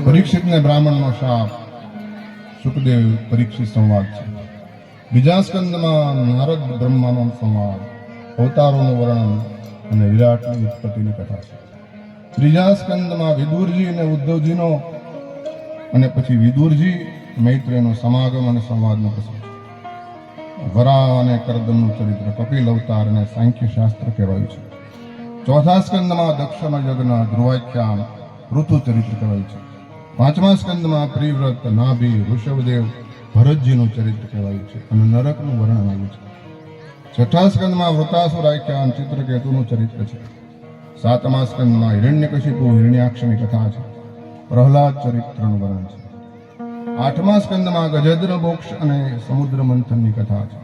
પરીક્ષિતને બ્રાહ્મણનો શાપ. સુખદેવ પરીક્ષિત સંવાદ છે. બીજા સ્કંદમાં નારદ બ્રહ્માનો સંવાદ, અવતારોનું વર્ણન અને વિરાટની ઉત્પત્તિની કથા છે. ત્રીજા સ્કંદમાં વિદુરજી અને ઉદ્ધવજીનો અને પછી વિદુરજી મૈત્રેયનો સમાગમ અને સંવાદનો પ્રસંગ. વરાહ અને કરદમનું ચરિત્ર, કપિલ અવતાર અને સાંખ્ય શાસ્ત્ર કહેવાયું છે. ચોથા સ્કંદમાં દક્ષનો યજ્ઞ, ધ્રુવાખ્યાન, ઋતુ ચરિત્ર કહેવાયું છે. પાંચમા સ્કંદમાં પ્રિવ્રત, નાભી, ઋષભદેવ, ભરતજીનું ચરિત્ર કહેવાયું છે અને નરકનું વર્ણન આવ્યું છે. છઠ્ઠા સ્કંદમાં વૃતાસુર આખ્યાન, ચિત્રકેતુનું ચરિત્ર છે. સાતમા સ્કંદમાં હિરણ્યકશિપુ, હિરણ્યાક્ષની કથા છે. પ્રહલાદ ચરિત્રનું વર્ણન છે. આઠમા સ્કંદમાં ગજેન્દ્ર મોક્ષ અને સમુદ્ર મંથનની કથા છે.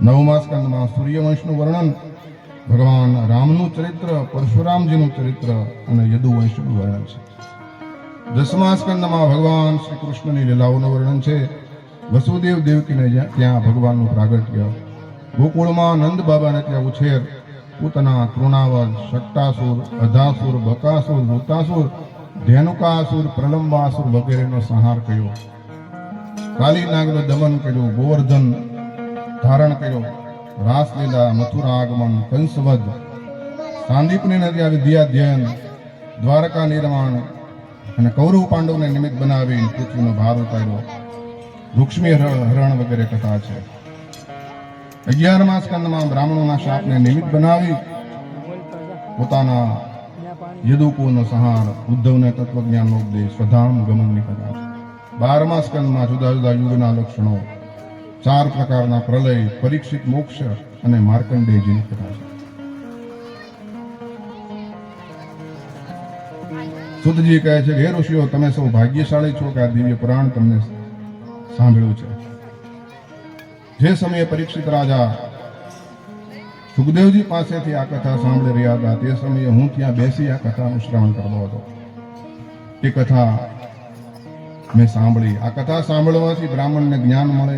નવમા સ્કંદમાં સૂર્યવંશનું વર્ણન, ભગવાન રામનું ચરિત્ર, પરશુરામજીનું ચરિત્ર અને યદુવંશનું વર્ણન છે. દસમા સ્કંદમાં ભગવાન શ્રી કૃષ્ણની લીલાઓનું વર્ણન છે. વસુદેવ દેવકીને ત્યાં ભગવાનનું પ્રાગટ્ય, ગોકુળમાં નંદ બાબાને ત્યાં ઉછેર, પૂતના, તૃણાવર, શક્ટાસુર, અધાસુર, બકાસુર, વૃતાસુર, ધેનુકાસુર, પ્રલંબાસુર વગેરેનો સંહાર કર્યો. કાલીનાગનું દમન કર્યું, ગોવર્ધન ધારણ કર્યો, રાસલીલા, મથુરા આગમન, કંસવધ, સાંદીપની નદી વિદ્યાધ્યયન, દ્વારકા નિર્માણ અને કૌરવ પાંડવને નિમિત્ત બનાવી પૃથ્વીનો ભાર ઉતાર્યો. રૂક્ષ્મી હરણ વગેરે કથા છે. 11મા સ્કંદમાં બ્રાહ્મણોના શાપને નિમિત્ત બનાવી પોતાના યદુકુળનો સંહાર, ઉદ્ધવને તત્વજ્ઞાનનો ઉપદેશ, સ્વધામ ગમનની કથા છે. 12મા સ્કંદમાં જુદા જુદા યુગના લક્ષણો, 4 પ્રકારના પ્રલય, પરીક્ષિત મોક્ષ અને માર્કંડેયજીની કથા છે. સુતજી કહે છે કે હે ઋષિઓ, તમે સૌ ભાગ્યશાળી છો કે આ દિવ્ય પુરાણ તમને સાંભળ્યું છે. જે સમયે પરીક્ષિત રાજા સુખદેવજી પાસેથી આ કથા સાંભળી રહ્યા હતા, તે સમયે હું ત્યાં બેસી આ કથાનું શ્રવણ કરતો હતો. એ કથા મેં સાંભળી. આ કથા સાંભળવાથી બ્રાહ્મણને જ્ઞાન મળે,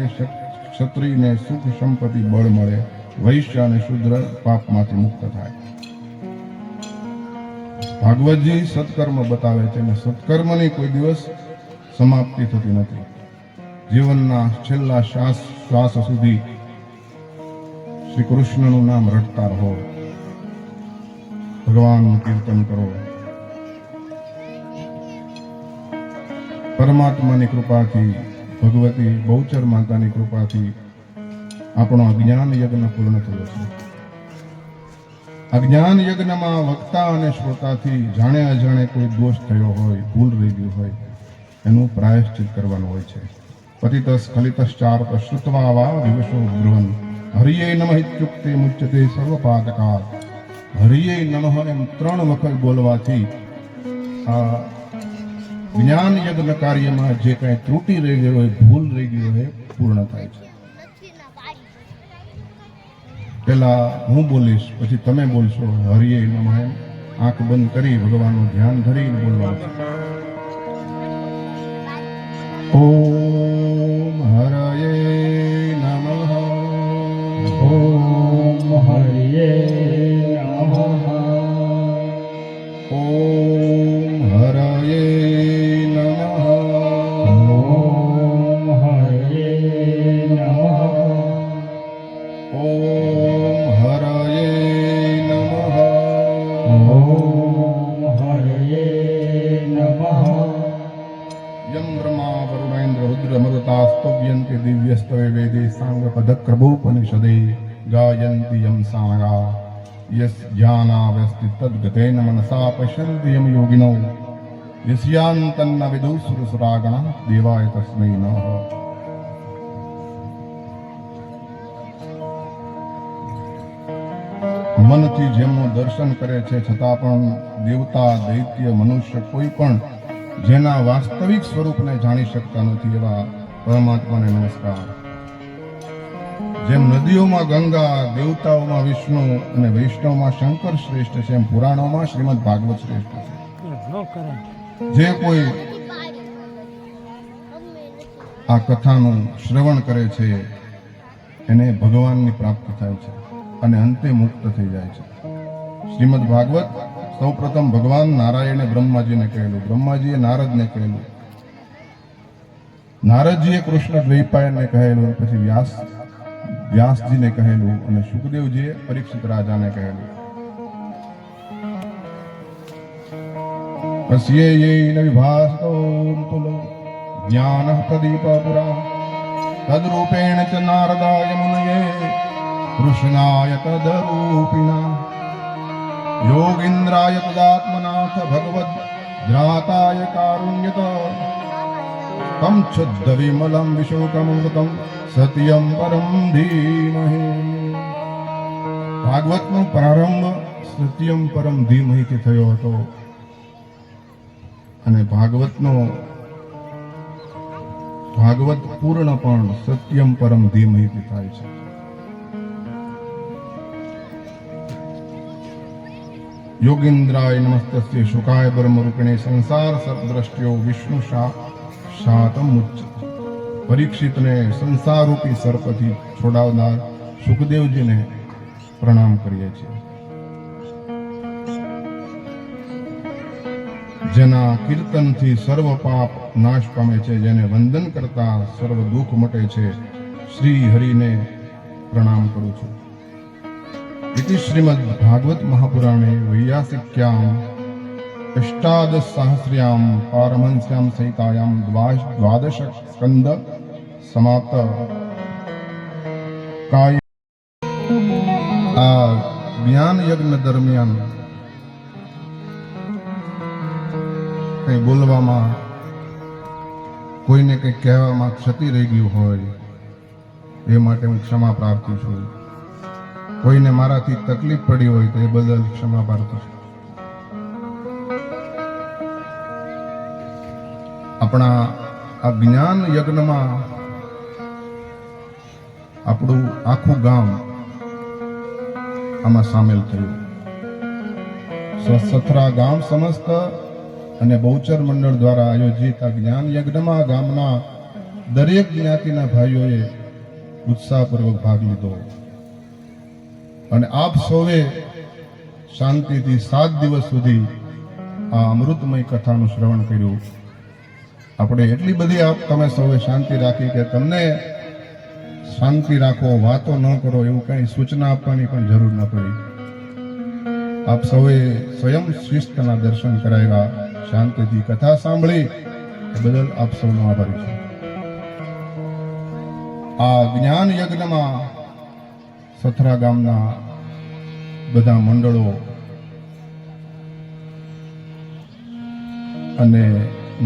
ક્ષત્રિયને સુખ સંપત્તિ બળ મળે, વૈશ્ય અને શુદ્ર પાપમાંથી મુક્ત થાય. ભાગવતજી સત્કર્મ બતાવે છે અને સત્કર્મની કોઈ દિવસ સમાપ્તિ થતી નથી. જીવનના છેલ્લા શ્વાસ સુધી શ્રી કૃષ્ણનું નામ રટતા રહો, ભગવાનનું કીર્તન કરો. પરમાત્માની કૃપાથી, ભગવતી બહુચર માતાની કૃપાથી આપણો અજ્ઞાન યજ્ઞ પૂર્ણ થયો છે. અજ્ઞાન યજ્ઞમાં વક્તા અને શ્રોતાથી જાણે અજાણે કોઈ દોષ થયો હોય, ભૂલ રહી ગયું હોય, એનું પ્રાયશ્ચિત કરવાનું હોય છે. પતિતસ ખલિતશ્ચાર શ્રુત્વા વા વિવશો બ્રુવન હરિયે નમઃ ઇત્યુક્તે મુચ્યતે સર્વપાતકાત. હરિયે નમઃ એમ 3 વખત બોલવાથી આ જ્ઞાન યજ્ઞ કાર્યમાં જે કઈ ત્રુટિ રહી ગઈ હોય, ભૂલ રહી ગઈ હોય, પૂર્ણ થાય છે. પેલા હું બોલીશ, પછી તમે બોલશો. હરિયે નમઃ એમ આંખ બંધ કરી ભગવાનનું ધ્યાન ધરીને બોલવાનું છે. ઓમ હરયે નમઃ. ઓમ હરયે નમઃ. ઓમ હરયે નમઃ. ઓમ હરયે નમઃ. ઓમ હરયે નમઃ. ઓમ હરયે નમઃ. યમ બ્રહ્મા વરુણેન્દ્ર રુદ્ર મરુતાસ્તવ્યન્તિ દિવ્યસ્તવે વેદે સાંગપદક્રમોપનિષદે ગાયન્તિ યમ સામગા યસ જ્ઞાનાવસ્તિ તદ્ગતેન મનસા પશ્યન્તિ યમ યોગિનો યસ્યાન્તન્ન વિદુઃસુરસુરાગણા દેવાય તસ્મૈ નમઃ. મનથી જેમનું દર્શન કરે છે, છતાં પણ દેવતા, દૈત્ય, મનુષ્ય કોઈ પણ જેના વાસ્તવિક સ્વરૂપને જાણી શકતા નથી એવા પરમાત્માને નમસ્કાર. જેમ નદીઓમાં ગંગા, દેવતાઓમાં વિષ્ણુ અને વૈષ્ણવમાં શંકર શ્રેષ્ઠ છે, એમ પુરાણોમાં શ્રીમદ ભાગવત શ્રેષ્ઠ છે. જે કોઈ આ કથાનું શ્રવણ કરે છે એને ભગવાનની પ્રાપ્તિ થાય છે અને અંતે મુક્ત થઈ જાય છે. શ્રીમદ ભાગવત સૌ પ્રથમ ભગવાન નારાયણે બ્રહ્માજીને કહેલું, બ્રહ્માજીએ નારદને કહેલું, નારદજીએ કૃષ્ણ દ્વૈપાયનને કહેલું, પછી વ્યાસજીને કહેલું અને સુખદેવજીએ પરીક્ષિત રાજાને કહેલું. પશ્યેયેન વિભાસતો તુલો જ્ઞાનઃ પ્રદીપપુરા તદ્રૂપેણ ચ નારદાય મુનયે કૃષ્ણાય તદરૂપિણા યોગીન્દ્રાય તદાત્મનાથ ભગવદ ધ્રાતાય કારુણ્યત તમ છુદ્ધ વિમલમ વિશોકમૃતમ સત્યમ પરમ ધીમહિ. ભાગવતનો પ્રારંભ સત્યમ પરમ ધીમહિથી થયો હતો અને ભાગવત પૂર્ણ પણ સત્યમ પરમ ધીમહિથી થાય છે. યોગીન્દ્રાય નમસ્તસ્ય શુકાય બ્રહ્મરૂપિણે સંસાર સર્પદ્રષ્ટ્યો વિષ્ણુ શાતમ ઉચ્ચ. પરીક્ષિતને સંસારરૂપી સર્પથી છોડાવનાર સુખદેવજીને પ્રણામ કરીએ છીએ. જેના કીર્તનથી સર્વ પાપ નાશ પામે છે, જેને વંદન કરતા સર્વ દુઃખ મટે છે, શ્રી હરિને પ્રણામ કરું છું. इति श्रीमद् भागवत महापुराणे वैयासिक्याम् अष्टादशसहस्र्यां पारमहंस्यां सहितायां द्वादश स्कंद समाप्त काय. આ જ્ઞાન યજ્ઞ દરમિયાન કંઈ બોલવામાં, કોઈને કંઈ કહેવામાં ક્ષતિ રહી ગયું હોય એ માટે હું ક્ષમા પ્રાર્થી છું. કોઈને મારાથી તકલીફ પડી હોય તો એ બદલ ક્ષમા પ્રાર્થું છું. આપણા આ જ્ઞાન યજ્ઞમાં આપણું આખું ગામ આમાં સામેલ થયું. સથરા ગામ સમસ્ત અને બહુચર મંડળ દ્વારા આયોજિત આ જ્ઞાન યજ્ઞમાં ગામના દરેક જ્ઞાતિના ભાઈઓએ ઉત્સાહપૂર્વક ભાગ લીધો અને આપ સૌએ શાંતિથી 7 દિવસ સુધી આ અમૃતમય કથાનું શ્રવણ કર્યું. આપણે એટલી બધી તમે સૌએ શાંતિ રાખી કે તમને શાંતિ રાખો, વાતો ન કરો એવું કંઈ સૂચના આપવાની પણ જરૂર ન પડી. આપ સૌએ સ્વયં શિસ્તના દર્શન કરાવ્યા, શાંતિથી કથા સાંભળી, એ બદલ આપ સૌનો આભારી છું. આ જ્ઞાન યજ્ઞમાં સથરા ગામના બધા મંડળો અને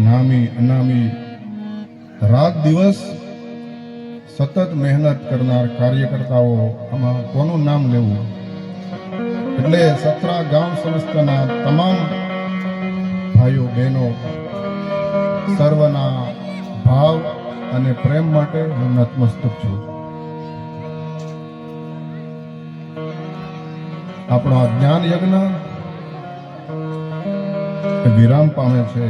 નામી અનામી રાત દિવસ સતત મહેનત કરનાર કાર્યકર્તાઓ, આમાં કોનું નામ લેવું, એટલે સથરા ગામ સમસ્તના તમામ ભાઈઓ બહેનો સર્વના ભાવ અને પ્રેમ માટે હું નતમસ્તક છું. આપણો આ જ્ઞાન યજ્ઞ વિરામ પામે છે.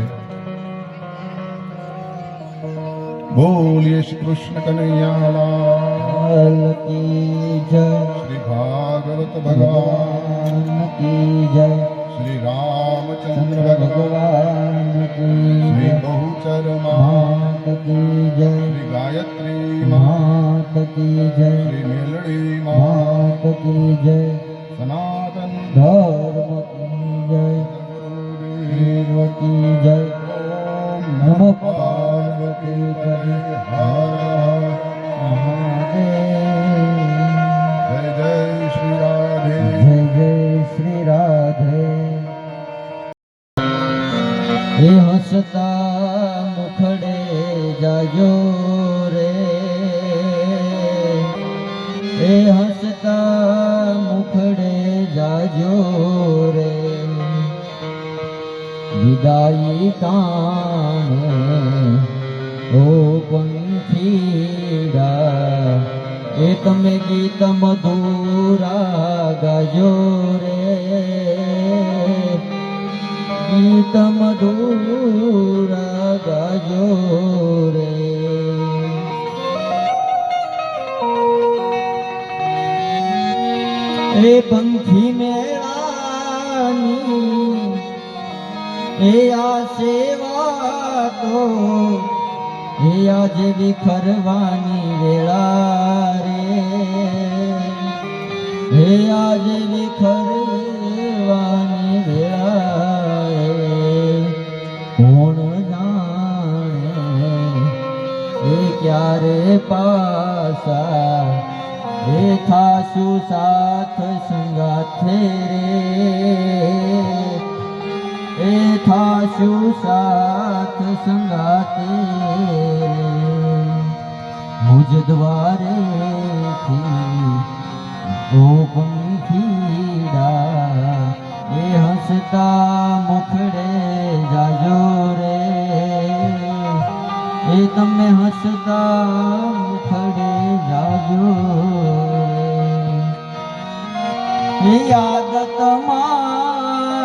બોલીએ શ્રી કૃષ્ણ કનૈયા લાલ કી જય. શ્રી ભાગવત ભગવાન કી જય. શ્રી રામચંદ્ર ભગવાન કી જય. શ્રી બહુચર માત કી જય. શ્રી ગાયત્રી માત કી જય. શ્રી મેલડી માત કી જય. સનાતન ધર્મ કી જય. દેવ કી જય. ઓમ નમો પાર્વતી પતે હર મહાદેવ. જય જય શ્રી રાધે. જય જય શ્રી રાધે. હે હસતા મુખડે જાજો રે, હે હસતા મુખડે જાજો રે, વિદાયી કાણે ઓ પંખીડા, એ તમે ગીત મધુરા ગાજો રે, ગીત મધુરા ગાજો રે. એ પંખી મેળાની એ આ સેવા તો એ આજે વિખરવાની વેળા રે, એ આજે વિખરવાની વેળા રે. કોણ જાણે એ ક્યારે પાસા એ થાશું સાથ સંગાથે રે, એ થાશું સાથ સંગાતે મુજ દ્વારેથી ઓ પંખીડા એ હસતા મુખડે જાજો રે, એ તમે હસતા મુખડે જાજો રે. એ યાદ તમારી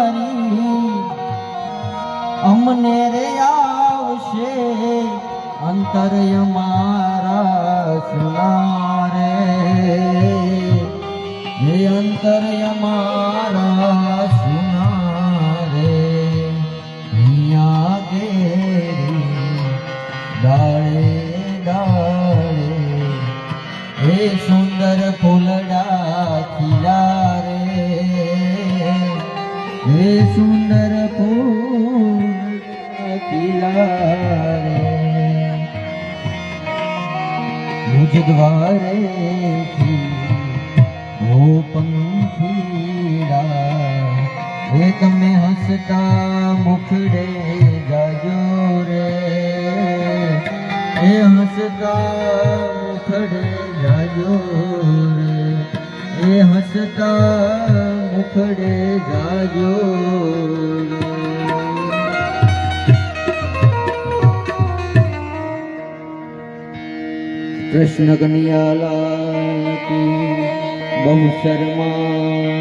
અમને રે આવશે અંતર્ય મારા સુના રે, એ અંતર્ય મારા સુના રે. અહીંયા ગેરી ડાળે ડાળે એ સુંદર ફૂલડા ખીલા રે, એ સુંદર ફૂલ ખીલા રે. મુજ દ્વારેથી ઓ પંખીડા એ તમે હસતા મુખડે જાજો રે, એ હસતા મુખડે જાજો રે, એ હસતા મુખડે જાજો રે. કૃષ્ણ કનૈયા લાલ કી બહુ શર્મા